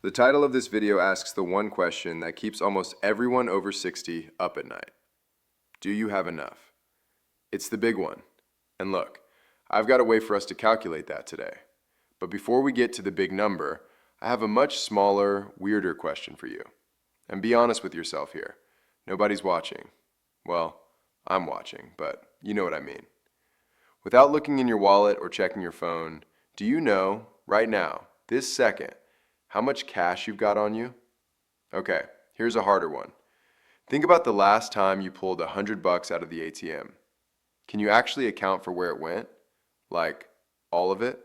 The title of this video asks the one question that keeps almost everyone over 60 up at night. Do you have enough? It's the big one. And look, I've got a way for us to calculate that today. But before we get to the big number, I have a much smaller, weirder question for you. And be honest with yourself here. Nobody's watching. Well, I'm watching, but you know what I mean. Without looking in your wallet or checking your phone, do you know, right now, this second, how much cash you've got on you? Okay, here's a harder one. Think about the last time you pulled $100 out of the ATM. Can you actually account for where it went? Like, all of it?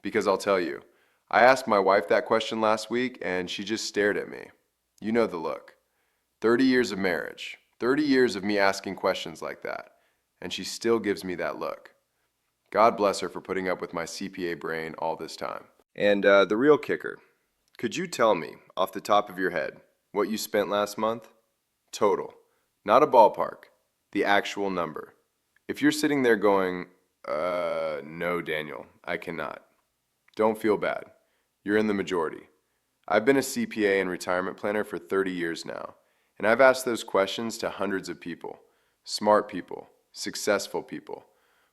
Because I'll tell you, I asked my wife that question last week and she just stared at me. You know the look. 30 years of marriage, 30 years of me asking questions like that, and she still gives me that look. God bless her for putting up with my CPA brain all this time. And the real kicker. Could you tell me, off the top of your head, what you spent last month? Total. Not a ballpark. The actual number. If you're sitting there going, no, Daniel, I cannot. Don't feel bad. You're in the majority. I've been a CPA and retirement planner for 30 years now, and I've asked those questions to hundreds of people. Smart people, successful people,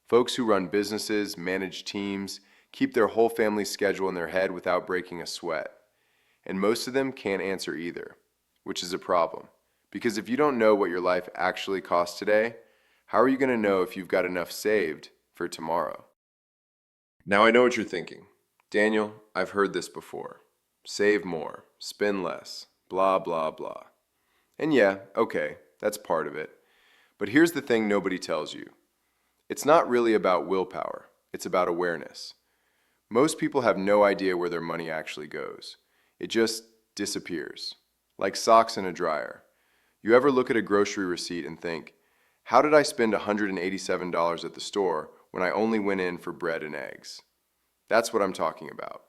folks who run businesses, manage teams, keep their whole family's schedule in their head without breaking a sweat. And most of them can't answer either, which is a problem. Because if you don't know what your life actually costs today, how are you going to know if you've got enough saved for tomorrow? Now I know what you're thinking. Daniel, I've heard this before. Save more, spend less, blah, blah, blah. And yeah, okay, that's part of it. But here's the thing nobody tells you. It's not really about willpower, it's about awareness. Most people have no idea where their money actually goes. It just disappears, like socks in a dryer. You ever look at a grocery receipt and think, how did I spend $187 at the store when I only went in for bread and eggs? That's what I'm talking about.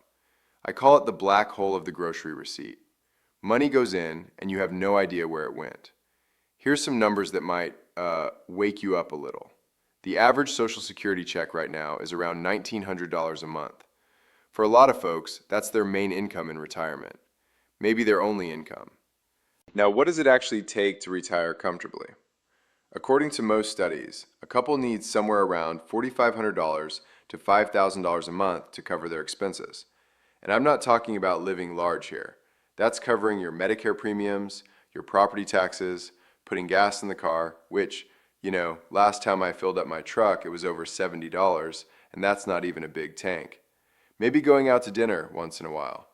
I call it the black hole of the grocery receipt. Money goes in and you have no idea where it went. Here's some numbers that might wake you up a little. The average Social Security check right now is around $1,900 a month. For a lot of folks, that's their main income in retirement. Maybe their only income. Now, what does it actually take to retire comfortably? According to most studies, a couple needs somewhere around $4,500 to $5,000 a month to cover their expenses. And I'm not talking about living large here. That's covering your Medicare premiums, your property taxes, putting gas in the car, which, last time I filled up my truck, it was over $70, and that's not even a big tank. Maybe going out to dinner once in a while.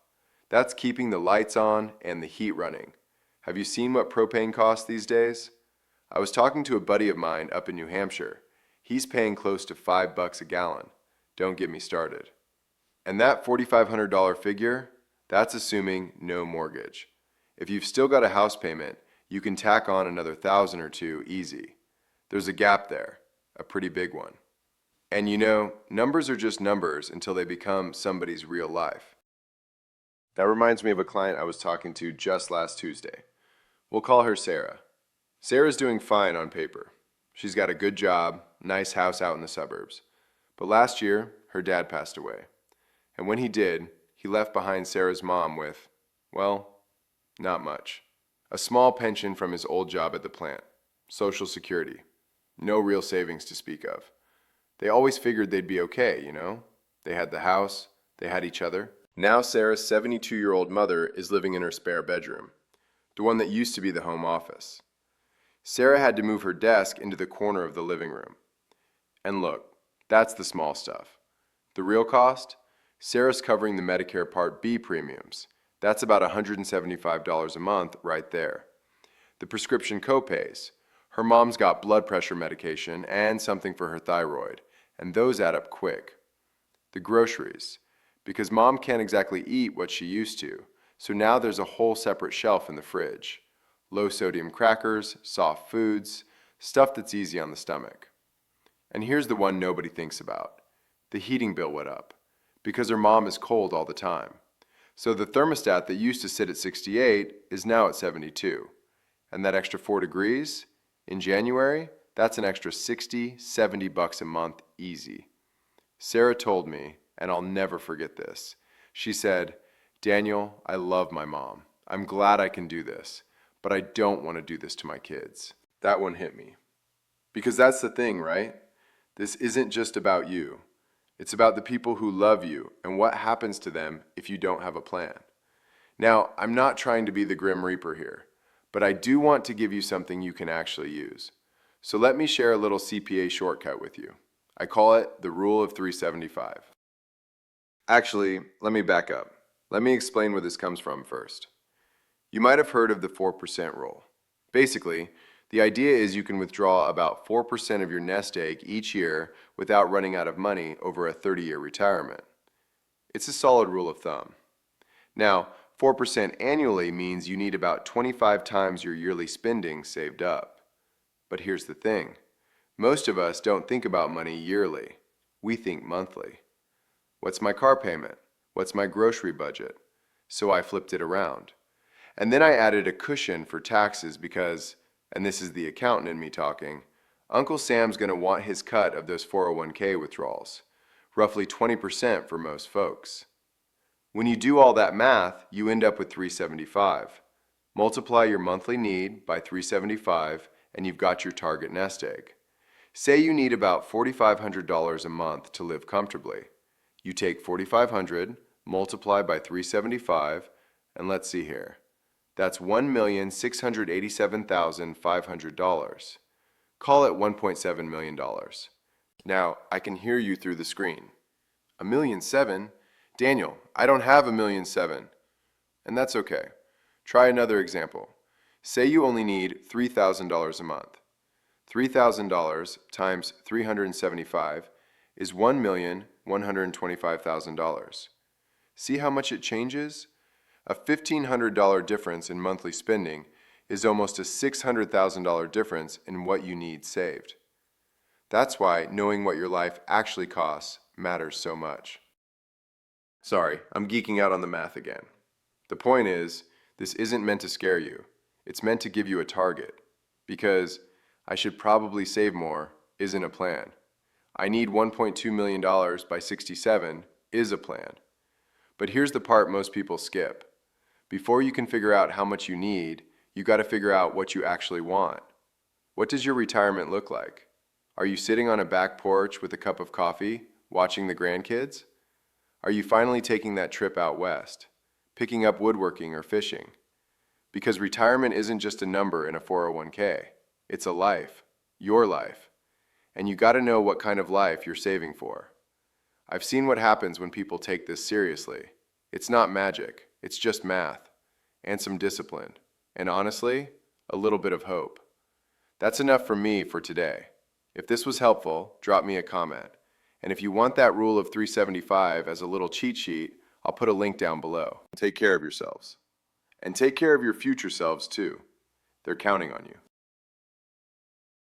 That's keeping the lights on and the heat running. Have you seen what propane costs these days? I was talking to a buddy of mine up in New Hampshire. He's paying close to $5 a gallon. Don't get me started. And that $4,500 figure, that's assuming no mortgage. If you've still got a house payment, you can tack on another $1,000 or $2 easy. There's a gap there, a pretty big one. And numbers are just numbers until they become somebody's real life. That reminds me of a client I was talking to just last Tuesday. We'll call her Sarah. Sarah's doing fine on paper. She's got a good job, nice house out in the suburbs. But last year, her dad passed away. And when he did, he left behind Sarah's mom with, well, not much. A small pension from his old job at the plant. Social Security. No real savings to speak of. They always figured they'd be okay, They had the house, they had each other. Now Sarah's 72-year-old mother is living in her spare bedroom, the one that used to be the home office. Sarah had to move her desk into the corner of the living room. And look, that's the small stuff. The real cost? Sarah's covering the Medicare Part B premiums. That's about $175 a month right there. The prescription copays. Her mom's got blood pressure medication and something for her thyroid, and those add up quick. The groceries. Because mom can't exactly eat what she used to, so now there's a whole separate shelf in the fridge. Low sodium crackers, soft foods, stuff that's easy on the stomach. And here's the one nobody thinks about. The heating bill went up, because her mom is cold all the time. So the thermostat that used to sit at 68 is now at 72. And that extra 4 degrees, in January, that's an extra $60, $70 a month easy. Sarah told me, and I'll never forget this, she said, Daniel, I love my mom. I'm glad I can do this, but I don't want to do this to my kids. That one hit me. Because that's the thing, right? This isn't just about you. It's about the people who love you and what happens to them if you don't have a plan. Now, I'm not trying to be the Grim Reaper here, but I do want to give you something you can actually use. So let me share a little CPA shortcut with you. I call it the Rule of 375. Actually, let me back up. Let me explain where this comes from first. You might have heard of the 4% rule. Basically, the idea is you can withdraw about 4% of your nest egg each year without running out of money over a 30-year retirement. It's a solid rule of thumb. Now, 4% annually means you need about 25 times your yearly spending saved up. But here's the thing. Most of us don't think about money yearly. We think monthly. What's my car payment? What's my grocery budget? So I flipped it around. And then I added a cushion for taxes because, and this is the accountant in me talking, Uncle Sam's going to want his cut of those 401k withdrawals, roughly 20% for most folks. When you do all that math, you end up with 375. Multiply your monthly need by 375 and you've got your target nest egg. Say you need about $4,500 a month to live comfortably. You take $4,500, multiply by 375, and let's see here. That's $1,687,500. Call it $1.7 million. Now, I can hear you through the screen. $1.7 million? Daniel, I don't have $1.7 million. And that's okay. Try another example. Say you only need $3,000 a month. $3,000 times 375 is $1,125,000. See how much it changes? A $1,500 difference in monthly spending is almost a $600,000 difference in what you need saved. That's why knowing what your life actually costs matters so much. Sorry, I'm geeking out on the math again. The point is, this isn't meant to scare you. It's meant to give you a target. Because I should probably save more isn't a plan. I need $1.2 million by 67 is a plan. But here's the part most people skip. Before you can figure out how much you need, you got to figure out what you actually want. What does your retirement look like? Are you sitting on a back porch with a cup of coffee, watching the grandkids? Are you finally taking that trip out west, picking up woodworking or fishing? Because retirement isn't just a number in a 401k. It's a life, your life. And you got to know what kind of life you're saving for. I've seen what happens when people take this seriously. It's not magic, it's just math, and some discipline, and honestly, a little bit of hope. That's enough for me for today. If this was helpful, drop me a comment. And if you want that rule of 375 as a little cheat sheet, I'll put a link down below. Take care of yourselves. And take care of your future selves too. They're counting on you.